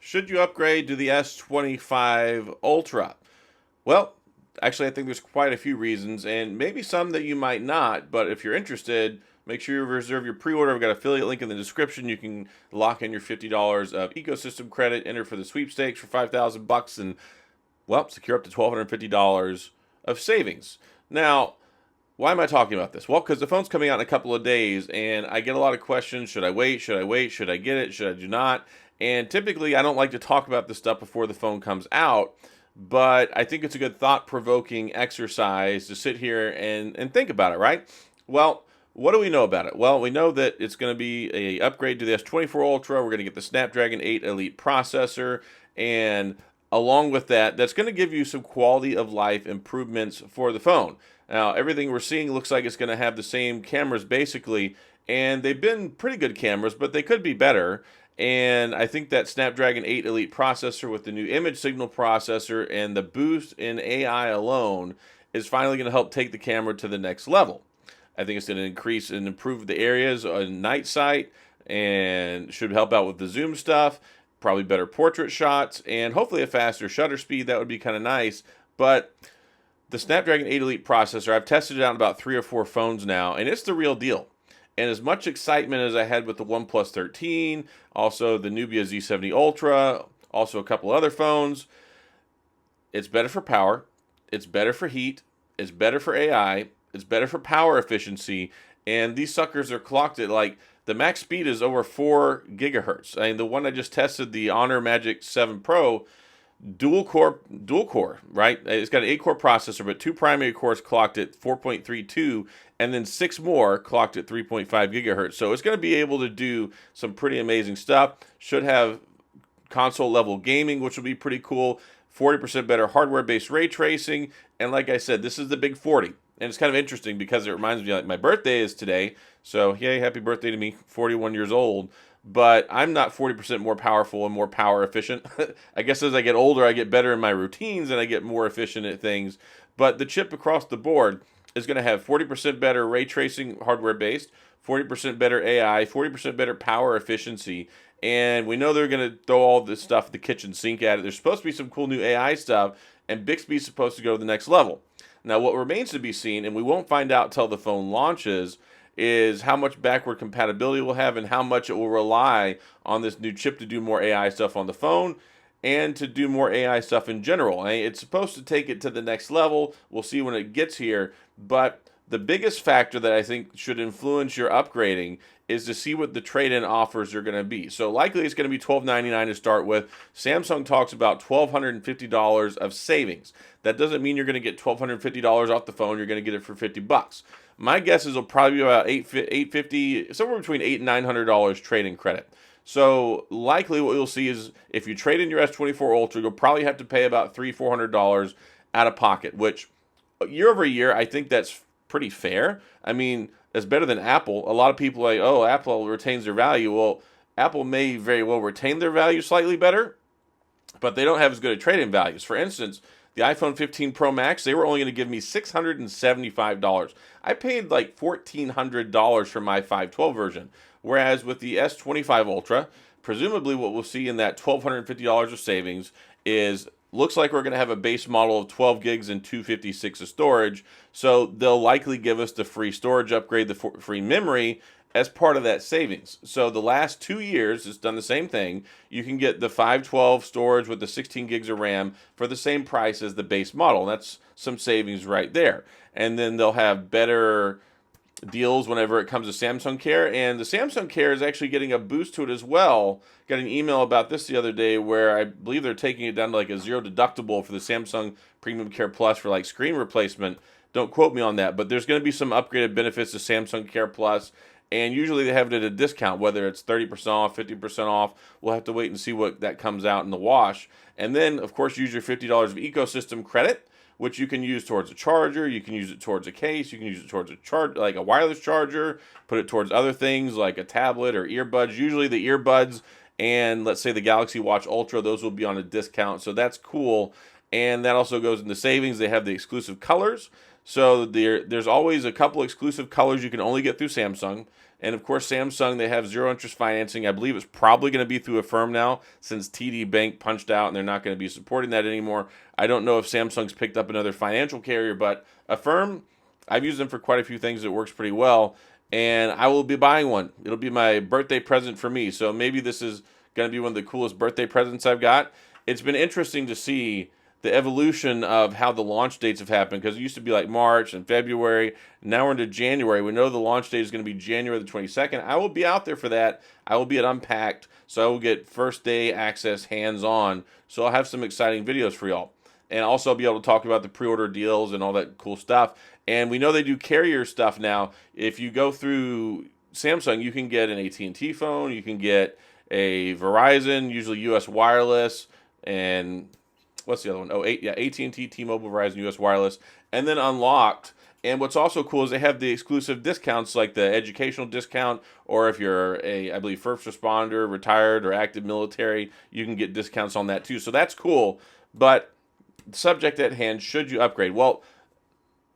Should you upgrade to the S25 Ultra? Well, actually, I think there's quite a few reasons, and maybe some that you might not. But if you're interested, make sure you reserve your pre-order. I've got an affiliate link in the description. You can lock in your $50 of ecosystem credit, enter for the sweepstakes for $5,000, and well, secure up to $1,250 of savings. Now, why am I talking about this? Well, because the phone's coming out in a couple of days, and I get a lot of questions. Should I wait? Should I wait? Should I get it? Should I do not? And typically, I don't like to talk about this stuff before the phone comes out, but I think it's a good thought-provoking exercise to sit here and think about it, right? Well, what do we know about it? Well, we know that it's going to be a upgrade to the S24 Ultra. We're going to get the Snapdragon 8 Elite processor, and along with that, that's going to give you some quality of life improvements for the phone. Now, everything we're seeing looks like it's going to have the same cameras basically, and they've been pretty good cameras, but they could be better. And I think that Snapdragon 8 Elite processor with the new image signal processor and the boost in AI alone is finally going to help take the camera to the next level. I think it's going to increase and improve the areas on night sight and should help out with the zoom stuff, probably better portrait shots, and hopefully a faster shutter speed. That would be kind of nice. But the Snapdragon 8 Elite processor, I've tested it out on about 3 or 4 phones now, and it's the real deal. And as much excitement as I had with the OnePlus 13, also the Nubia Z70 Ultra, also a couple other phones, it's better for power, it's better for heat, it's better for AI, it's better for power efficiency, and these suckers are clocked at like the max speed is over 4 gigahertz. I mean, the one I just tested, the Honor Magic 7 Pro, dual core, right? It's got an 8-core processor, but 2 primary cores clocked at 4.32, and then 6 more clocked at 3.5 gigahertz. So it's going to be able to do some pretty amazing stuff. Should have console level gaming, which will be pretty cool. 40% better hardware-based ray tracing, and like I said, this is the big 40. And it's kind of interesting because it reminds me, like, my birthday is today, so yay, happy birthday to me, 41 years old. But I'm not 40% more powerful and more power efficient. I guess as I get older, I get better in my routines and I get more efficient at things. But the chip across the board is going to have 40% better ray tracing hardware based, 40% better AI, 40% better power efficiency. And we know they're going to throw all this stuff at the kitchen sink at it. There's supposed to be some cool new AI stuff, and Bixby's supposed to go to the next level. Now, what remains to be seen, and we won't find out till the phone launches, is how much backward compatibility we'll have and how much it will rely on this new chip to do more AI stuff on the phone and to do more AI stuff in general. I mean, it's supposed to take it to the next level. We'll see when it gets here. But the biggest factor that I think should influence your upgrading is to see what the trade-in offers are going to be. So likely it's going to be $1,299 to start with. Samsung talks about $1,250 of savings. That doesn't mean you're going to get $1,250 off the phone. You're going to get it for $50. My guess is it'll probably be about $850, somewhere between $800 and $900 trade-in credit. So likely what you'll see is if you trade in your S24 Ultra, you'll probably have to pay about $300-400 out of pocket, which year over year, I think that's pretty fair. I mean, it's better than Apple. A lot of people are like, oh, Apple retains their value. Well, Apple may very well retain their value slightly better, but they don't have as good a trade-in values. For instance, the iPhone 15 Pro Max, they were only going to give me $675. I paid like $1,400 for my 512 version. Whereas with the S25 Ultra, presumably what we'll see in that $1,250 of savings is looks like we're going to have a base model of 12 gigs and 256 of storage. So they'll likely give us the free storage upgrade, the free memory as part of that savings. So the last 2 years, it's done the same thing. You can get the 512 storage with the 16 gigs of RAM for the same price as the base model. That's some savings right there. And then they'll have better deals whenever it comes to Samsung Care, and the Samsung Care is actually getting a boost to it as well. Got an email about this the other day where I believe they're taking it down to like a zero deductible for the Samsung Premium Care Plus for like screen replacement. Don't quote me on that, but there's going to be some upgraded benefits to Samsung Care Plus, and usually they have it at a discount, whether it's 30% off, 50% off. We'll have to wait and see what that comes out in the wash. And then, of course, use your $50 of ecosystem credit, which you can use towards a charger, you can use it towards a case, you can use it towards like a wireless charger, put it towards other things like a tablet or earbuds. Usually the earbuds and let's say the Galaxy Watch Ultra, those will be on a discount, so that's cool. and that also goes into savings. They have the exclusive colors. So there's always a couple exclusive colors you can only get through Samsung. And of course, Samsung, they have zero interest financing. I believe it's probably going to be through Affirm now, since TD Bank punched out and they're not going to be supporting that anymore. I don't know if Samsung's picked up another financial carrier, but Affirm, I've used them for quite a few things. It works pretty well. And I will be buying one. It'll be my birthday present for me. So maybe this is going to be one of the coolest birthday presents I've got. It's been interesting to see the evolution of how the launch dates have happened, because it used to be like March and February. Now we're into January. We know the launch date is going to be January the 22nd. I will be out there for that. I will be at Unpacked, so I will get first day access hands-on. So I'll have some exciting videos for y'all. And also I'll be able to talk about the pre-order deals and all that cool stuff. And we know they do carrier stuff now. If you go through Samsung, you can get an AT&T phone, you can get a Verizon, usually US Wireless, and what's the other one? AT&T, T-Mobile, Verizon, US Wireless, and then Unlocked. And what's also cool is they have the exclusive discounts, like the educational discount, or if you're I believe, first responder, retired, or active military, you can get discounts on that too. So that's cool. But subject at hand, should you upgrade? Well,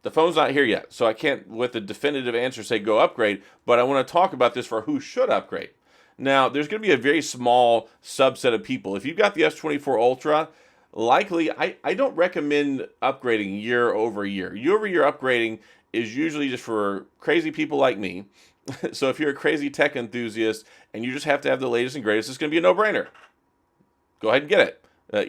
the phone's not here yet, so I can't, with a definitive answer, say go upgrade, but I want to talk about this for who should upgrade. Now, there's going to be a very small subset of people. If you've got the S24 Ultra, likely, I don't recommend upgrading year over year. Year over year upgrading is usually just for crazy people like me. So if you're a crazy tech enthusiast and you just have to have the latest and greatest, it's going to be a no-brainer. Go ahead and get it.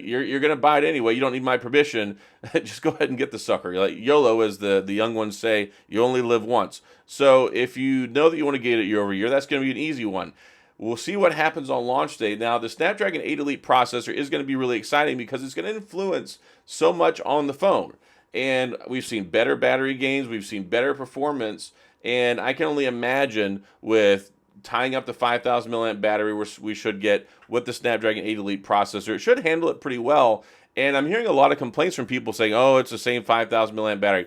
You're going to buy it anyway. You don't need my permission. Just go ahead and get the sucker. Like YOLO, as the young ones say, you only live once. So if you know that you want to get it year over year, that's going to be an easy one. We'll see what happens on launch day. Now, the Snapdragon 8 Elite processor is going to be really exciting because it's going to influence so much on the phone. And we've seen better battery gains. We've seen better performance. And I can only imagine with tying up the 5,000 milliamp battery we should get with the Snapdragon 8 Elite processor. It should handle it pretty well. And I'm hearing a lot of complaints from people saying, oh, it's the same 5,000 milliamp battery.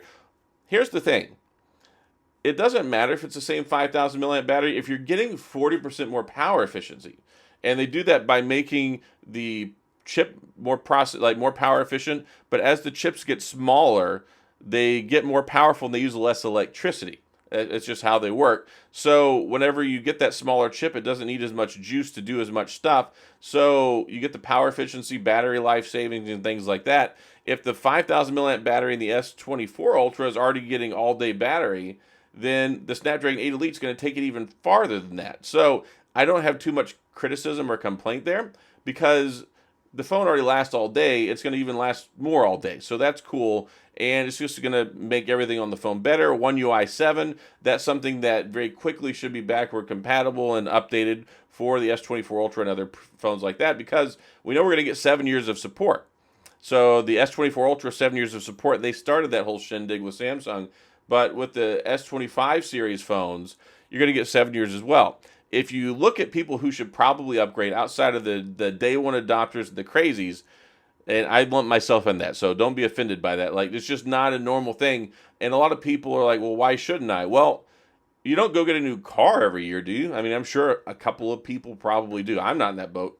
Here's the thing. It doesn't matter if it's the same 5,000 milliamp battery if you're getting 40% more power efficiency. And they do that by making the chip more power efficient. But as the chips get smaller, they get more powerful and they use less electricity. It's just how they work. So whenever you get that smaller chip, it doesn't need as much juice to do as much stuff. So you get the power efficiency, battery life savings, and things like that. If the 5,000 milliamp battery in the S24 Ultra is already getting all-day battery, then the Snapdragon 8 Elite is going to take it even farther than that. So I don't have too much criticism or complaint there, because the phone already lasts all day. It's going to even last more all day. So that's cool. And it's just going to make everything on the phone better. One UI 7, that's something that very quickly should be backward compatible and updated for the S24 Ultra and other phones like that, because we know we're going to get 7 years of support. So the S24 Ultra, 7 years of support. They started that whole shindig with Samsung. But with the S25 series phones, you're going to get 7 years as well. If you look at people who should probably upgrade outside of the day one adopters, the crazies, and I lump myself in that, so don't be offended by that. Like, it's just not a normal thing. And a lot of people are like, well, why shouldn't I? Well, you don't go get a new car every year, do you? I mean, I'm sure a couple of people probably do. I'm not in that boat.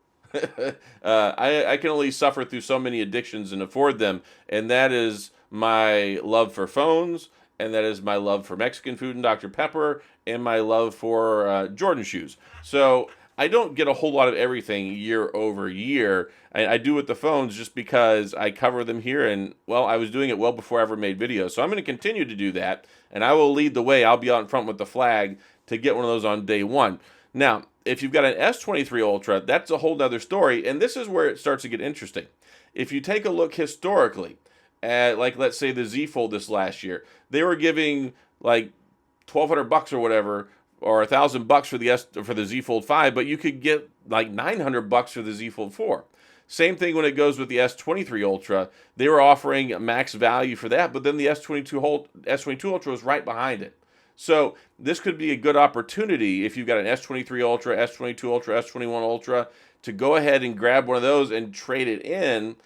I can only suffer through so many addictions and afford them, and that is my love for phones, and that is my love for Mexican food and Dr. Pepper, and my love for Jordan shoes. So I don't get a whole lot of everything year over year. I do with the phones just because I cover them here, and, well, I was doing it well before I ever made videos. So I'm going to continue to do that, and I will lead the way. I'll be out in front with the flag to get one of those on day one. Now, if you've got an S23 Ultra, that's a whole other story, and this is where it starts to get interesting. If you take a look historically at, like, let's say the Z Fold this last year, they were giving like $1,200 or whatever, or $1,000 for the Z Fold 5, but you could get like $900 for the Z Fold 4. Same thing when it goes with the S23 Ultra. They were offering max value for that, but then the S22 Ultra was right behind it. So this could be a good opportunity if you've got an S23 Ultra, S22 Ultra, S21 Ultra, to go ahead and grab one of those and trade it in.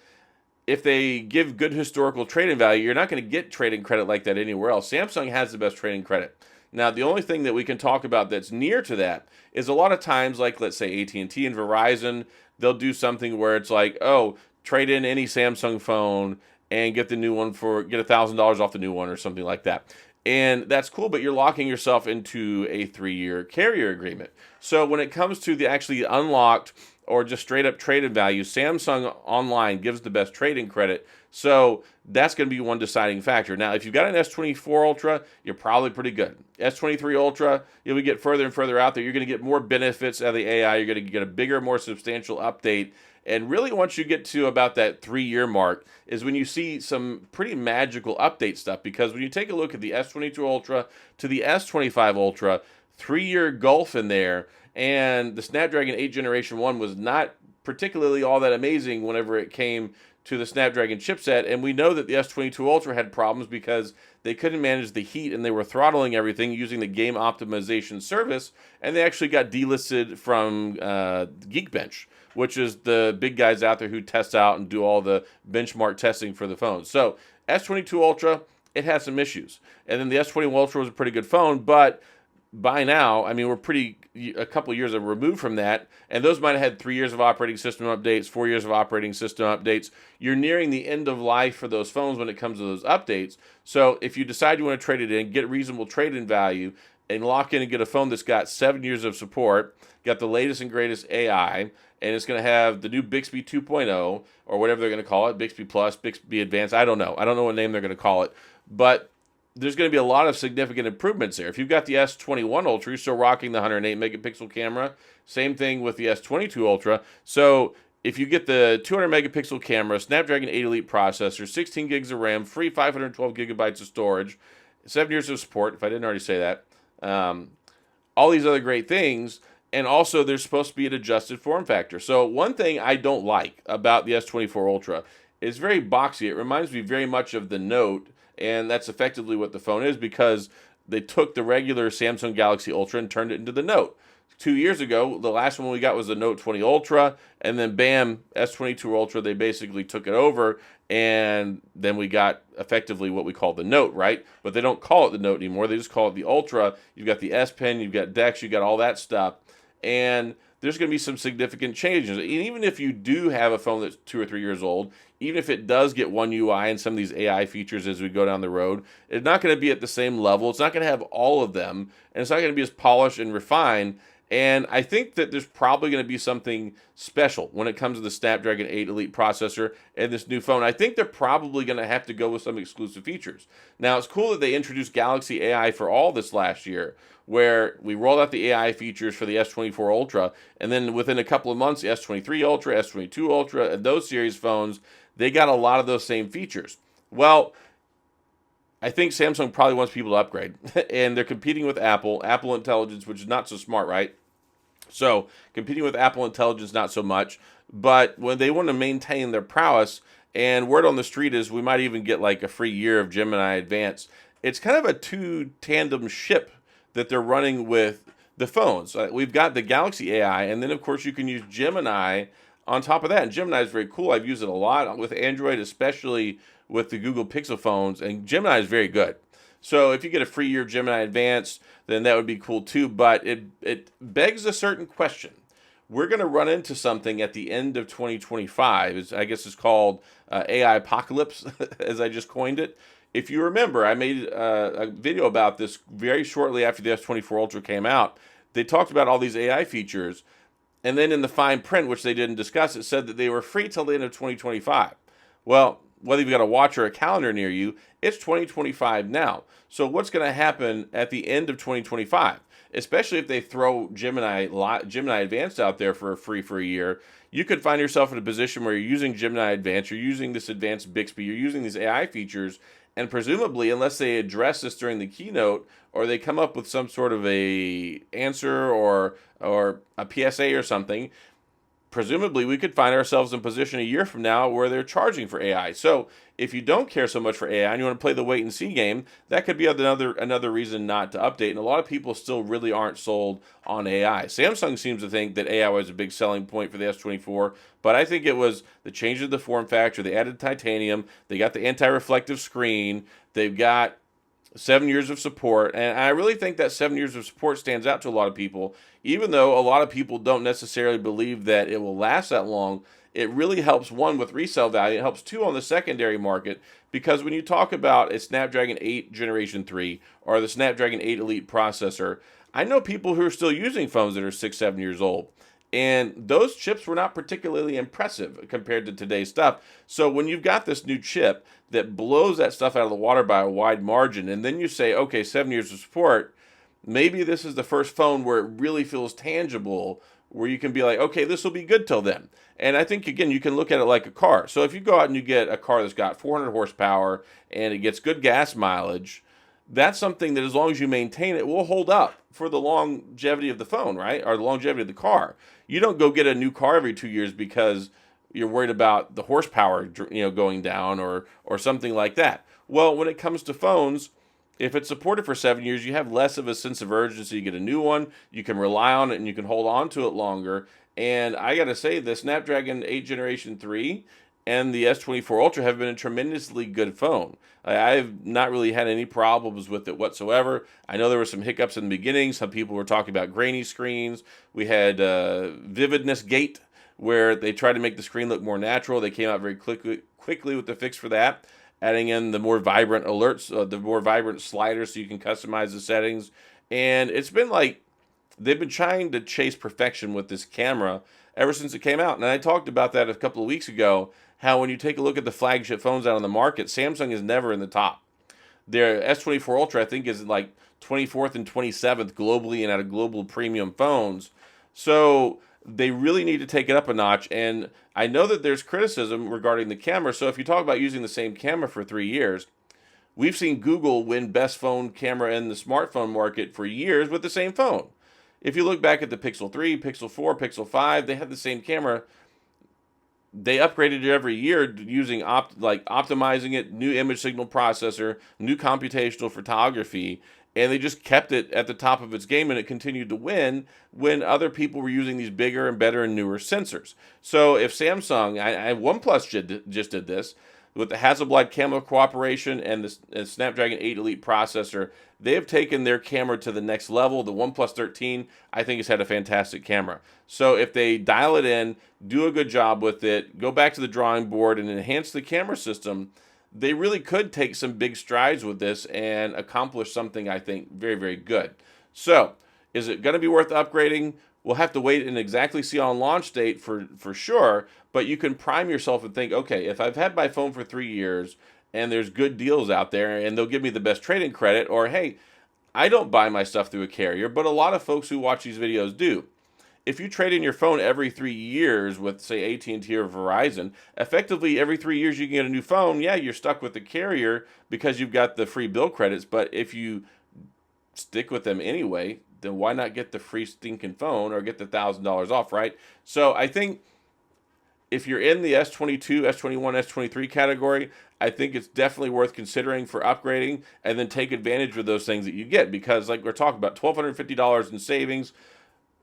If they give good historical trade-in value, you're not going to get trade-in credit like that anywhere else. Samsung has the best trade-in credit. Now, the only thing that we can talk about that's near to that is a lot of times, like, let's say AT&T and Verizon, they'll do something where it's like, oh, trade in any Samsung phone and get the new one get $1,000 off the new one or something like that. And that's cool, but you're locking yourself into a 3-year carrier agreement. So when it comes to the actually unlocked or just straight up trade-in value, Samsung Online gives the best trade-in credit. So that's going to be one deciding factor. Now, if you've got an S24 Ultra, you're probably pretty good. S23 Ultra, you'll get further and further out there. You're going to get more benefits out of the AI. You're going to get a bigger, more substantial update. And really, once you get to about that 3-year mark, is when you see some pretty magical update stuff. Because when you take a look at the S22 Ultra to the S25 Ultra, 3-year gulf in there, and the Snapdragon 8 Generation 1 was not particularly all that amazing whenever it came to the Snapdragon chipset. And we know that the S22 Ultra had problems because they couldn't manage the heat and they were throttling everything using the game optimization service. And they actually got delisted from Geekbench, which is the big guys out there who test out and do all the benchmark testing for the phone. So S22 Ultra, it had some issues. And then the S21 Ultra was a pretty good phone, but by now, I mean, we're a couple years removed from that, and those might have had 3 years of operating system updates, 4 years of operating system updates. You're nearing the end of life for those phones when it comes to those updates. So if you decide you want to trade it in, get reasonable trade-in value, and lock in and get a phone that's got 7 years of support, got the latest and greatest AI, and it's going to have the new Bixby 2.0, or whatever they're going to call it, Bixby Plus, Bixby Advanced, I don't know. I don't know what name they're going to call it, but there's going to be a lot of significant improvements there. If you've got the S21 Ultra, you're still rocking the 108 megapixel camera. Same thing with the S22 Ultra. So if you get the 200 megapixel camera, Snapdragon 8 Elite processor, 16 gigs of RAM, free 512 gigabytes of storage, 7 years of support, if I didn't already say that, all these other great things, and also there's supposed to be an adjusted form factor. So one thing I don't like about the S24 Ultra is very boxy. It reminds me very much of the Note, and that's effectively what the phone is because they took the regular Samsung Galaxy Ultra and turned it into the Note. 2 years ago, the last one we got was the Note 20 Ultra, and then bam, S22 Ultra, they basically took it over, and then we got effectively what we call the Note, right? But they don't call it the Note anymore. They just call it the Ultra. You've got the S Pen, you've got DeX, you've got all that stuff, and there's going to be some significant changes. And even if you do have a phone that's 2 or 3 years old, even if it does get One UI and some of these AI features as we go down the road, it's not going to be at the same level. It's not going to have all of them, and it's not going to be as polished and refined. And I think that there's probably going to be something special when it comes to the Snapdragon 8 Elite processor and this new phone. I think they're probably going to have to go with some exclusive features. Now, it's cool that they introduced Galaxy AI for all this last year, where we rolled out the AI features for the S24 Ultra, and then within a couple of months, the S23 Ultra, S22 Ultra, and those series phones, they got a lot of those same features. Well, I think Samsung probably wants people to upgrade, and they're competing with Apple Intelligence, which is not so smart, right? So competing with Apple Intelligence, not so much, but when they want to maintain their prowess, and word on the street is we might even get like a free year of Gemini Advanced. It's kind of a two tandem ship that they're running with the phones. We've got the Galaxy AI, and then of course you can use Gemini on top of that. And Gemini is very cool. I've used it a lot with Android, especially with the Google Pixel phones, and Gemini is very good. So if you get a free year of Gemini Advanced, then that would be cool too. But it begs a certain question. We're going to run into something at the end of 2025. I guess it's called AI Apocalypse, as I just coined it. If you remember, I made a video about this very shortly after the S24 Ultra came out. They talked about all these AI features, and then in the fine print, which they didn't discuss, it said that they were free till the end of 2025. Well, whether you've got a watch or a calendar near you, it's 2025 now. So what's going to happen at the end of 2025? Especially if they throw Gemini Advanced out there for free for a year, you could find yourself in a position where you're using Gemini Advanced, you're using this advanced Bixby, you're using these AI features, and presumably, unless they address this during the keynote or they come up with some sort of a answer or a PSA or something, presumably we could find ourselves in a position a year from now where they're charging for AI. So if you don't care so much for AI and you want to play the wait and see game, that could be another reason not to update. And a lot of people still really aren't sold on AI. Samsung seems to think that AI was a big selling point for the S24, but I think it was the change of the form factor. They added titanium. They got the anti-reflective screen. They've got 7 years of support, and I really think that 7 years of support stands out to a lot of people, even though a lot of people don't necessarily believe that it will last that long. it really helps, one, with resale value. It helps, two, on the secondary market, because when you talk about a Snapdragon 8 Generation 3 or the Snapdragon 8 Elite processor, I know people who are still using phones that are 6, 7 years old. And those chips were not particularly impressive compared to today's stuff. So when you've got this new chip that blows that stuff out of the water by a wide margin, and then you say, okay, 7 years of support, maybe this is the first phone where it really feels tangible, where you can be like, okay, this will be good till then. And I think, again, you can look at it like a car. So if you go out and you get a car that's got 400 horsepower and it gets good gas mileage, that's something that, as long as you maintain it, will hold up for the longevity of the phone, right? Or the longevity of the car. You don't go get a new car every 2 years because you're worried about the horsepower, going down, or something like that. Well, when it comes to phones, if it's supported for 7 years, you have less of a sense of urgency. You get a new one, you can rely on it, and you can hold on to it longer. And I got to say, the Snapdragon 8 Generation 3 and the S24 Ultra have been a tremendously good phone. I've not really had any problems with it whatsoever. I know there were some hiccups in the beginning. Some people were talking about grainy screens. We had vividness gate, where they tried to make the screen look more natural. They came out very quickly with the fix for that, adding in the more vibrant alerts, the more vibrant sliders, so you can customize the settings. And it's been like they've been trying to chase perfection with this camera ever since it came out. And I talked about that a couple of weeks ago, how when you take a look at the flagship phones out on the market, Samsung is never in the top. Their S24 Ultra, I think, is like 24th and 27th globally and out of global premium phones. So they really need to take it up a notch. And I know that there's criticism regarding the camera. So if you talk about using the same camera for 3 years, we've seen Google win best phone camera in the smartphone market for years with the same phone. If you look back at the Pixel 3, Pixel 4, Pixel 5, they had the same camera. They upgraded it every year using optimizing it, new image signal processor, new computational photography, and they just kept it at the top of its game, and it continued to win when other people were using these bigger and better and newer sensors. So if Samsung, OnePlus just did this with the Hasselblad camera cooperation and the Snapdragon 8 Elite processor, they have taken their camera to the next level. The OnePlus 13, I think, has had a fantastic camera. So if they dial it in, do a good job with it, go back to the drawing board and enhance the camera system, they really could take some big strides with this and accomplish something, I think, very, very good. So is it going to be worth upgrading? We'll have to wait and exactly see on launch date for sure, but you can prime yourself and think, okay, if I've had my phone for 3 years and there's good deals out there and they'll give me the best trade-in credit, or hey, I don't buy my stuff through a carrier, but a lot of folks who watch these videos do. If you trade in your phone every 3 years with, say, AT&T or Verizon, effectively every 3 years you can get a new phone. Yeah, you're stuck with the carrier because you've got the free bill credits, but if you stick with them anyway, then why not get the free stinking phone or get the $1,000 off, right? So I think if you're in the S22, S21, S23 category, I think it's definitely worth considering for upgrading, and then take advantage of those things that you get, because like we're talking about, $1,250 in savings,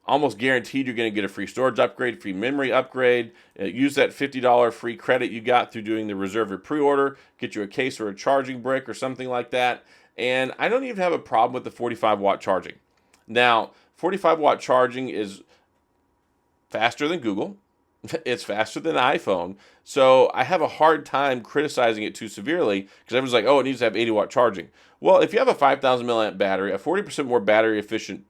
almost guaranteed you're going to get a free storage upgrade, free memory upgrade. Use that $50 free credit you got through doing the reserve or pre-order, get you a case or a charging brick or something like that. And I don't even have a problem with the 45-watt charging. Now, 45-watt charging is faster than Google. It's faster than iPhone. So I have a hard time criticizing it too severely, because everyone's like, oh, it needs to have 80-watt charging. Well, if you have a 5,000 milliamp battery, a 40% more battery efficient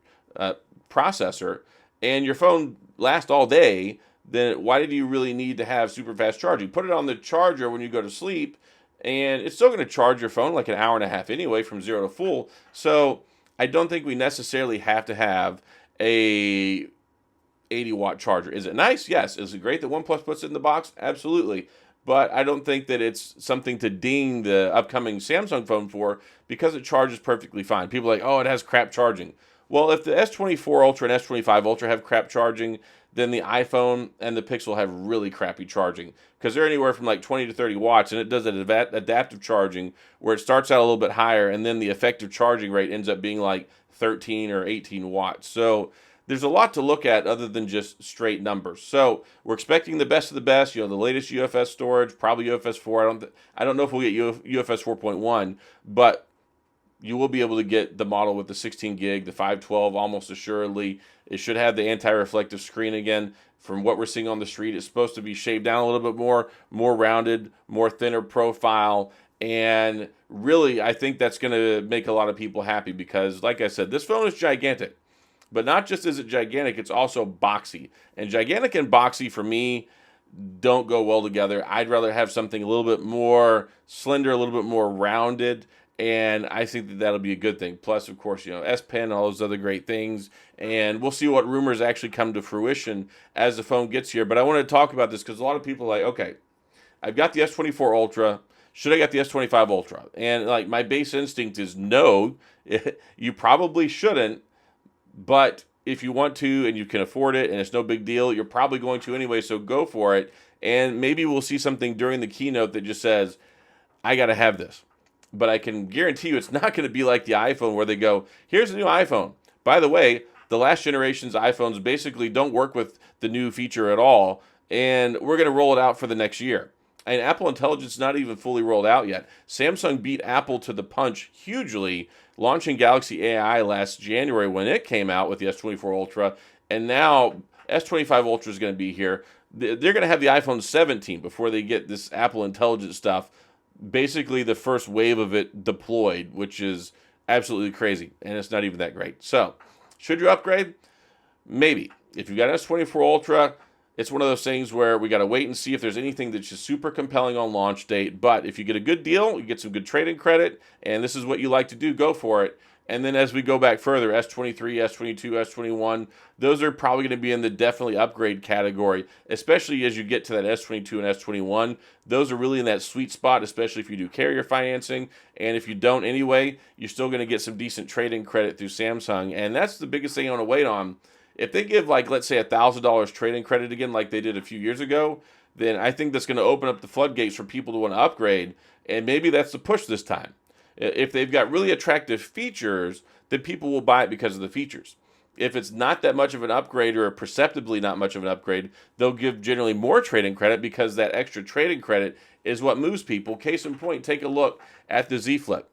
processor, and your phone lasts all day, then why do you really need to have super fast charging? Put it on the charger when you go to sleep, and it's still going to charge your phone like an hour and a half anyway from 0 to full. So I don't think we necessarily have to have a 80-watt charger. Is it nice? Yes. Is it great that OnePlus puts it in the box? Absolutely. But I don't think that it's something to ding the upcoming Samsung phone for, because it charges perfectly fine. People are like, oh, it has crap charging. Well, if the S24 Ultra and S25 Ultra have crap charging, then the iPhone and the Pixel have really crappy charging, because they're anywhere from like 20 to 30 watts, and it does an adaptive charging where it starts out a little bit higher, and then the effective charging rate ends up being like 13 or 18 watts. So there's a lot to look at other than just straight numbers. So we're expecting the best of the best, the latest UFS storage, probably UFS 4. I don't know if we'll get UFS 4.1, but you will be able to get the model with the 16 gig, the 512 almost assuredly. It should have the anti-reflective screen again. From what we're seeing on the street, it's supposed to be shaved down a little bit more rounded, more thinner profile. And really, I think that's going to make a lot of people happy because, like I said, this phone is gigantic. But not just is it gigantic, it's also boxy. And gigantic and boxy for me don't go well together. I'd rather have something a little bit more slender, a little bit more rounded, and I think that that'll be a good thing. Plus, of course, S Pen, all those other great things, and we'll see what rumors actually come to fruition as the phone gets here. But I want to talk about this because a lot of people are like, okay, I've got the S24 Ultra. Should I get the S25 Ultra? And like my base instinct is no, you probably shouldn't. But if you want to and you can afford it and it's no big deal, you're probably going to anyway, so go for it. And maybe we'll see something during the keynote that just says, I got to have this. But I can guarantee you it's not going to be like the iPhone where they go, here's a new iPhone. By the way, the last generation's iPhones basically don't work with the new feature at all, and we're going to roll it out for the next year. And Apple Intelligence is not even fully rolled out yet. Samsung beat Apple to the punch hugely, launching Galaxy AI last January when it came out with the S24 Ultra, and now S25 Ultra is going to be here. They're going to have the iPhone 17 before they get this Apple Intelligence stuff, basically the first wave of it deployed, which is absolutely crazy, and it's not even that great. So, should you upgrade? Maybe. If you've got an S24 Ultra, it's one of those things where we got to wait and see if there's anything that's just super compelling on launch date. But if you get a good deal, you get some good trade-in credit, and this is what you like to do, go for it. And then as we go back further, S23, S22, S21, those are probably going to be in the definitely upgrade category, especially as you get to that S22 and S21. Those are really in that sweet spot, especially if you do carrier financing. And if you don't anyway, you're still going to get some decent trade-in credit through Samsung. And that's the biggest thing I want to wait on. If they give, like, let's say $1,000 trade-in credit again like they did a few years ago, then I think that's going to open up the floodgates for people to want to upgrade. And maybe that's the push this time. If they've got really attractive features, then people will buy it because of the features. If it's not that much of an upgrade or perceptibly not much of an upgrade, they'll give generally more trade-in credit because that extra trade-in credit is what moves people. Case in point, take a look at the Z Flip.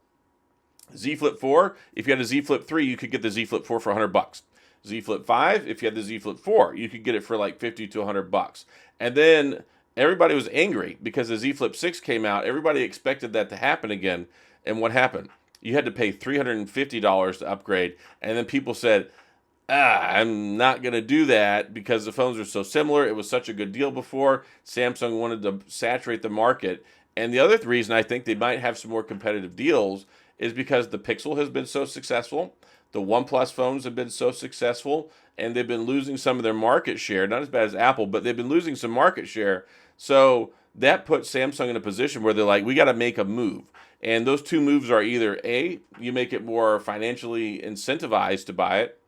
Z Flip 4, if you had a Z Flip 3, you could get the Z Flip 4 for $100. Z Flip 5, if you had the Z Flip 4, you could get it for like $50 to $100. And then everybody was angry because the Z Flip 6 came out. Everybody expected that to happen again. And what happened? You had to pay $350 to upgrade. And then people said, I'm not going to do that because the phones are so similar. It was such a good deal before. Samsung wanted to saturate the market. And the other reason I think they might have some more competitive deals is because the Pixel has been so successful. The OnePlus phones have been so successful. And they've been losing some of their market share. Not as bad as Apple, but they've been losing some market share. So that puts Samsung in a position where they're like, we got to make a move. And those two moves are either A, you make it more financially incentivized to buy it,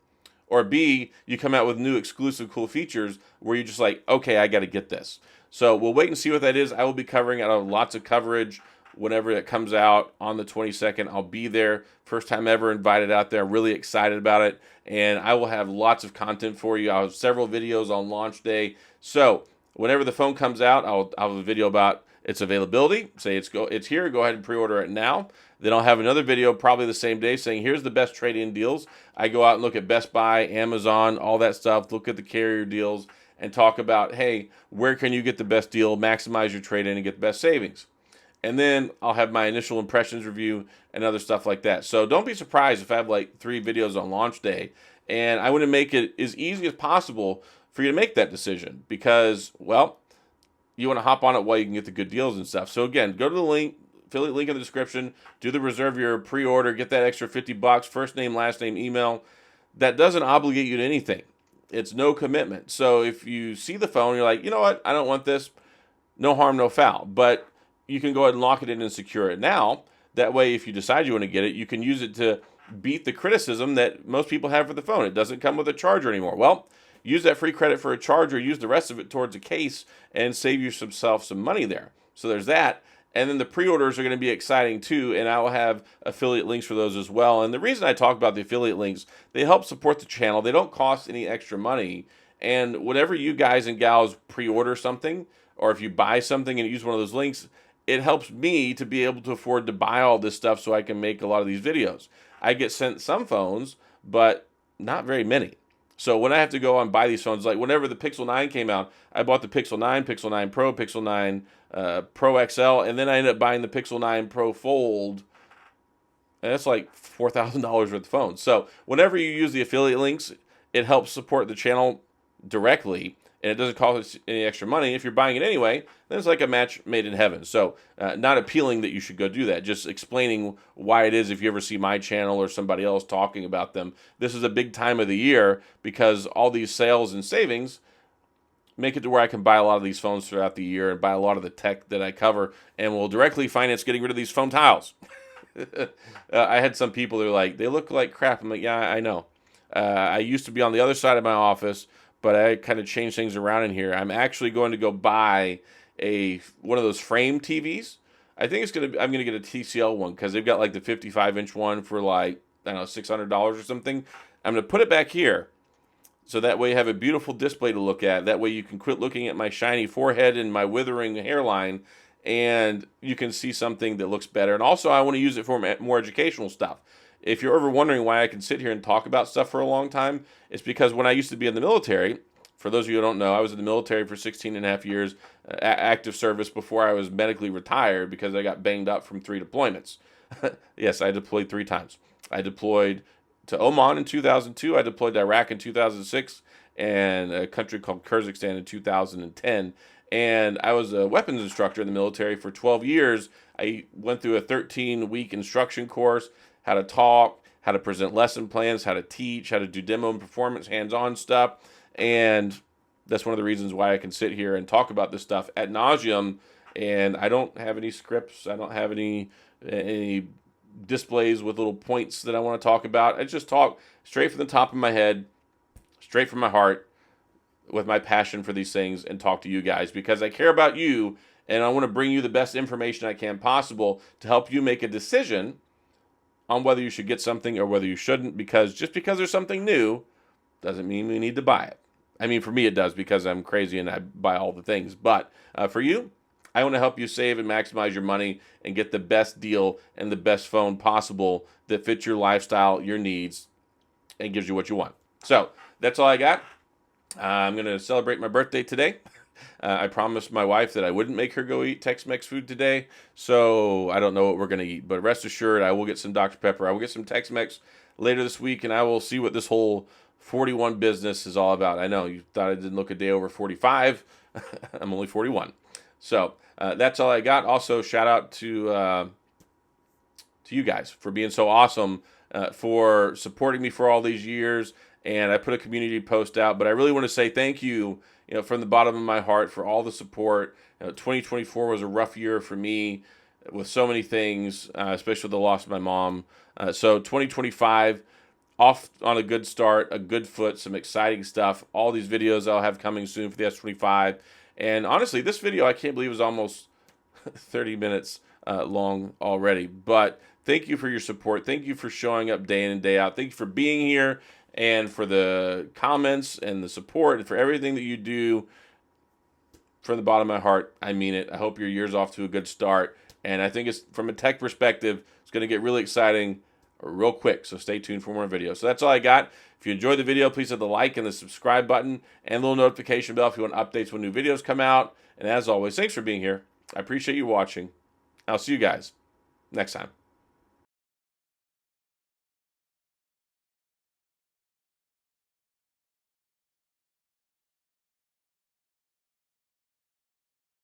or B, you come out with new exclusive cool features where you're just like, okay, I got to get this. So we'll wait and see what that is. I will be covering out of lots of coverage whenever it comes out on the 22nd. I'll be there. First time ever invited out there. I'm really excited about it. And I will have lots of content for you. I'll have several videos on launch day. So whenever the phone comes out, I'll have a video about its availability. Say it's here. Go ahead and pre-order it now. Then I'll have another video probably the same day saying here's the best trade-in deals. I go out and look at Best Buy, Amazon, all that stuff. Look at the carrier deals and talk about, hey, where can you get the best deal, maximize your trade-in, and get the best savings. And then I'll have my initial impressions review and other stuff like that. So don't be surprised if I have like 3 videos on launch day. And I want to make it as easy as possible for you to make that decision because, well, you want to hop on it while you can get the good deals and stuff. So again, go to the link, affiliate link in the description, do the reserve your pre-order, get that extra $50, first name, last name, email. That doesn't obligate you to anything. It's no commitment. So if you see the phone, you're like, you know what, I don't want this, no harm, no foul. But you can go ahead and lock it in and secure it now. That way, if you decide you want to get it, you can use it to beat the criticism that most people have for the phone. It doesn't come with a charger anymore. Well, use that free credit for a charger, use the rest of it towards a case, and save yourself some money there. So there's that. And then the pre-orders are going to be exciting too, and I will have affiliate links for those as well. And the reason I talk about the affiliate links, they help support the channel. They don't cost any extra money. And whenever you guys and gals pre-order something, or if you buy something and use one of those links, it helps me to be able to afford to buy all this stuff so I can make a lot of these videos. I get sent some phones, but not very many. So when I have to go and buy these phones, like whenever the Pixel 9 came out, I bought the Pixel 9, Pixel 9 Pro, Pixel 9 Pro XL, and then I ended up buying the Pixel 9 Pro Fold. And that's like $4,000 worth of phones. So whenever you use the affiliate links, it helps support the channel directly, and it doesn't cost any extra money. If you're buying it anyway, then it's like a match made in heaven. So not appealing that you should go do that, just explaining why it is if you ever see my channel or somebody else talking about them. This is a big time of the year because all these sales and savings make it to where I can buy a lot of these phones throughout the year and buy a lot of the tech that I cover, and will directly finance getting rid of these phone tiles. I had some people that are like, they look like crap. I'm like, yeah, I know. I used to be on the other side of my office, but I kind of changed things around in here. I'm actually going to go buy one of those frame TVs. I think I'm gonna get a TCL one because they've got like the 55-inch one for like, I don't know, $600 or something. I'm gonna put it back here, so that way you have a beautiful display to look at. That way you can quit looking at my shiny forehead and my withering hairline, and you can see something that looks better. And also, I want to use it for more educational stuff. If you're ever wondering why I can sit here and talk about stuff for a long time, it's because when I used to be in the military, for those of you who don't know, I was in the military for 16 and a half years, active service before I was medically retired because I got banged up from 3 deployments. Yes, I deployed 3 times. I deployed to Oman in 2002, I deployed to Iraq in 2006, and a country called Kyrgyzstan in 2010. And I was a weapons instructor in the military for 12 years. I went through a 13-week instruction course, how to talk, how to present lesson plans, how to teach, how to do demo and performance, hands-on stuff. And that's one of the reasons why I can sit here and talk about this stuff ad nauseum. And I don't have any scripts. I don't have any displays with little points that I want to talk about. I just talk straight from the top of my head, straight from my heart, with my passion for these things, and talk to you guys because I care about you, and I want to bring you the best information I can possible to help you make a decision on whether you should get something or whether you shouldn't, because just because there's something new doesn't mean we need to buy it. I mean, for me it does because I'm crazy and I buy all the things, but for you, I want to help you save and maximize your money and get the best deal and the best phone possible that fits your lifestyle, your needs, and gives you what you want. So that's all I got. I'm going to celebrate my birthday today. I promised my wife that I wouldn't make her go eat Tex-Mex food today, so I don't know what we're going to eat. But rest assured, I will get some Dr. Pepper. I will get some Tex-Mex later this week, and I will see what this whole 41 business is all about. I know you thought I didn't look a day over 45. I'm only 41. So that's all I got. Also, shout out to you guys for being so awesome, for supporting me for all these years. And I put a community post out, but I really want to say thank you, from the bottom of my heart for all the support. 2024 was a rough year for me with so many things, especially with the loss of my mom. So 2025, off on a good start, a good foot, some exciting stuff. All these videos I'll have coming soon for the S25. And honestly, this video I can't believe is almost 30 minutes long already. But thank you for your support. Thank you for showing up day in and day out. Thank you for being here, and for the comments and the support and for everything that you do. From the bottom of my heart, I mean it. I hope your year's off to a good start. And I think it's, from a tech perspective, it's going to get really exciting real quick. So stay tuned for more videos. So that's all I got. If you enjoyed the video, please hit the like and the subscribe button and the little notification bell if you want updates when new videos come out. And as always, thanks for being here. I appreciate you watching. I'll see you guys next time.